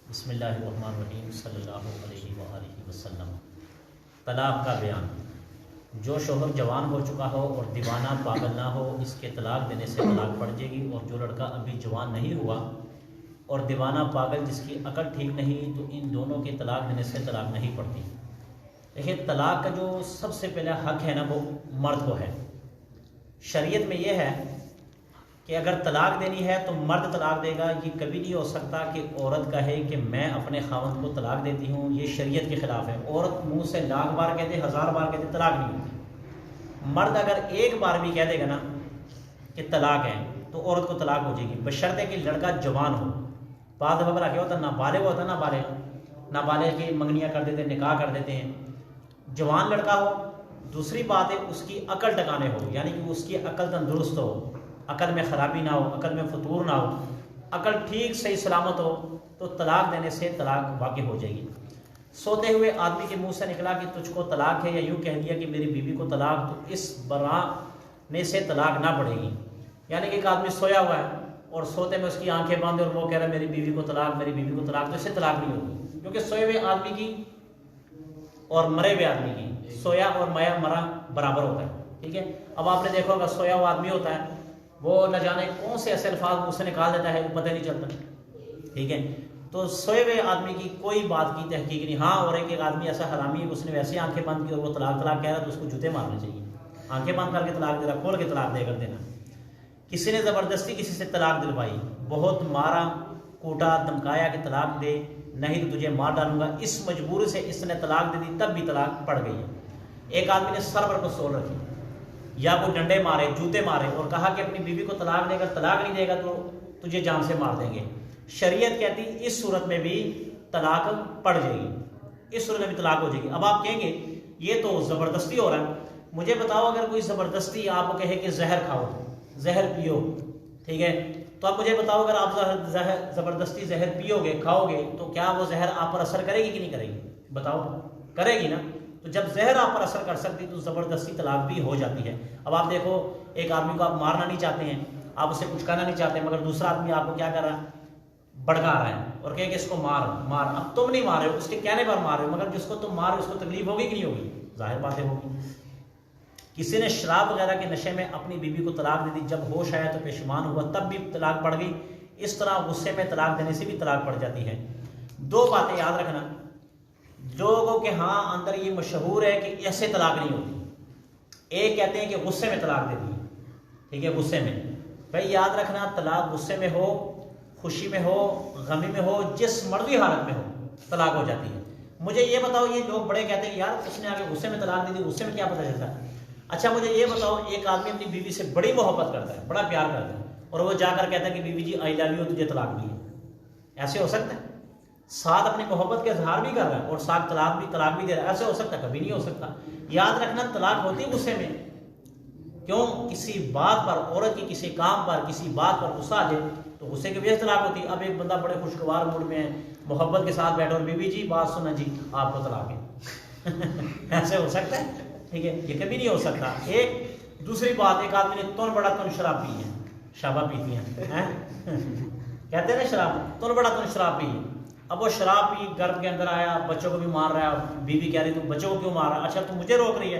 بسم اللہ الرحمن الرحیم صلی اللہ علیہ وآلہ وسلم۔ طلاق کا بیان۔ جو شوہر جوان ہو چکا ہو اور دیوانہ پاگل نہ ہو، اس کے طلاق دینے سے طلاق پڑ جائے گی، اور جو لڑکا ابھی جوان نہیں ہوا اور دیوانہ پاگل جس کی عقل ٹھیک نہیں، تو ان دونوں کے طلاق دینے سے طلاق نہیں پڑتی۔ دیکھیں، طلاق کا جو سب سے پہلا حق ہے نا، وہ مرد کو ہے۔ شریعت میں یہ ہے کہ اگر طلاق دینی ہے تو مرد طلاق دے گا۔ یہ کبھی نہیں ہو سکتا کہ عورت کہے کہ میں اپنے خاوند کو طلاق دیتی ہوں، یہ شریعت کے خلاف ہے۔ عورت منہ سے لاکھ بار کہہ دے، 1000 بار کہہ دے، طلاق نہیں ہوتی۔ مرد اگر ایک بار بھی کہہ دے گا نا کہ طلاق ہے، تو عورت کو طلاق ہو جائے گی، بشرطے کہ لڑکا جوان ہو۔ بعض وغیرہ کیا ہوتا ہے، نابالغ ہوتا ہے، نابالغ کی منگنیاں کر دیتے ہیں، نکاح کر دیتے ہیں۔ جوان لڑکا ہو، دوسری بات ہے اس کی عقل ٹکانے ہو، یعنی کہ اس کی عقل تندرست ہو، عقل میں خرابی نہ ہو، عقل میں فطور نہ ہو، عقل ٹھیک صحیح سلامت ہو، تو طلاق دینے سے طلاق واقع ہو جائے گی۔ سوتے ہوئے آدمی کے منہ سے نکلا کہ تجھ کو طلاق ہے، یا یوں کہہ دیا کہ میری بیوی کو طلاق، تو اس برانے سے طلاق نہ پڑے گی۔ یعنی کہ ایک آدمی سویا ہوا ہے اور سوتے میں اس کی آنکھیں بند اور وہ کہہ رہا ہے میری بیوی کو طلاق، میری بیوی کو طلاق، تو اس سے طلاق نہیں ہوگی، کیونکہ سوئے ہوئے آدمی کی اور مرے ہوئے آدمی کی، سویا اور مرا برابر ہوتا ہے، ٹھیک ہے۔ اب آپ نے دیکھا ہوگا سویا ہوا آدمی ہوتا ہے، وہ نہ جانے کون سے ایسے الفاظ منہ سے نکال دیتا ہے، وہ پتہ نہیں چلتا، ٹھیک ہے۔ تو سوئے ہوئے آدمی کی کوئی بات کی تحقیق نہیں۔ ہاں، اور ایک آدمی ایسا حرامی ہے، اس نے ویسے آنکھیں بند کی اور وہ طلاق کہہ رہا ہے، تو اس کو جوتے مارنے چاہیے۔ آنکھیں بند کر کے طلاق دے رہا، کھول کے طلاق دے کر دینا۔ کسی نے زبردستی کسی سے طلاق دلوائی، بہت مارا کوٹا دھمکایا کہ طلاق دے، نہیں تو تجھے مار ڈالوں گا، اس مجبوری سے اس نے طلاق دے دی، تب بھی طلاق پڑ گئی ہے۔ ایک آدمی نے سر پر پستول رکھی، یا وہ ڈنڈے مارے، جوتے مارے، اور کہا کہ اپنی بیوی کو طلاق دے گا، طلاق نہیں دے گا تو تجھے جان سے مار دیں گے۔ شریعت کہتی اس صورت میں بھی طلاق پڑ جائے گی، اس صورت میں بھی طلاق ہو جائے گی۔ اب آپ کہیں گے یہ تو زبردستی ہو رہا ہے، مجھے بتاؤ اگر کوئی زبردستی آپ کو کہے کہ زہر کھاؤ، زہر پیو، ٹھیک ہے، تو آپ مجھے بتاؤ اگر آپ زبردستی زہر پیو گے، کھاؤ گے، تو کیا وہ زہر آپ پر اثر کرے گی کہ نہیں کرے گی؟ بتاؤ، کرے گی نا۔ تو جب زہر آپ پر اثر کر سکتی تو زبردستی طلاق بھی ہو جاتی ہے۔ اب آپ دیکھو، ایک آدمی کو آپ مارنا نہیں چاہتے ہیں، آپ اسے کچھ کہنا نہیں چاہتے، مگر دوسرا آدمی آپ کو کیا کر رہا ہے، بھڑکا رہا ہے اور کہے کہ اس کو مار مار۔ اب تم نہیں مار رہے ہو، اس کے کہنے پر مار رہے ہو، مگر جس کو تم مار رہے ہو اس کو تکلیف ہوگی کہ نہیں ہوگی؟ ظاہر باتیں ہوگی۔ کسی نے شراب وغیرہ کے نشے میں اپنی بیوی کو طلاق دے دی، جب ہوش آیا تو پیشمان ہوا، تب بھی طلاق پڑ گئی۔ اس طرح غصے میں طلاق دینے سے بھی طلاق پڑ جاتی ہے۔ دو باتیں یاد رکھنا، لوگوں کے ہاں اندر یہ مشہور ہے کہ ایسے طلاق نہیں ہوتی۔ ایک کہتے ہیں کہ غصے میں طلاق دے دی، ٹھیک ہے، غصے میں۔ بھائی یاد رکھنا، طلاق غصے میں ہو، خوشی میں ہو، غمی میں ہو، جس مرضی حالت میں ہو، طلاق ہو جاتی ہے۔ مجھے یہ بتاؤ، یہ لوگ بڑے کہتے ہیں کہ یار اس نے آگے غصے میں طلاق دے دی، غصے میں کیا پتہ چلتا ہے؟ اچھا مجھے یہ بتاؤ، ایک آدمی اپنی بیوی سے بڑی محبت کرتا ہے، بڑا پیار کرتا ہے، اور وہ جا کر کہتا ہے کہ بیوی جی آئی لو یو، تجھے طلاق دی ہے، ایسے ہو سکتا ہے؟ ساتھ اپنی محبت کے اظہار بھی کر رہا ہے اور ساتھ طلاق بھی دے رہا ہے، ایسے ہو سکتا ہے؟ کبھی نہیں ہو سکتا۔ یاد رکھنا، طلاق ہوتی ہے غصے میں۔ کیوں؟ کسی بات پر، عورت کی کسی کام پر، کسی بات پر غصہ آ جائے تو غصے کی وجہ سے طلاق ہوتی ہے۔ اب ایک بندہ بڑے خوشگوار موڈ میں ہے، محبت کے ساتھ بیٹھا اور بیوی جی بات سنا جی آپ کو طلاق ہے، ایسے ہو سکتا ہے؟ ٹھیک ہے، یہ کبھی نہیں ہو سکتا۔ ایک دوسری بات، ایک آدمی نے تن بڑا تن شراب پی ہے، شراب پیتی ہیں کہتے ہیں نا شراب، تن بڑا تن شراب پی ہے۔ اب وہ شراب پی گھر کے اندر آیا، بچوں کو بھی مار رہا ہے، بیوی کہہ رہی تم بچوں کو کیوں مار رہا ہے؟ اچھا تم مجھے روک رہی ہے،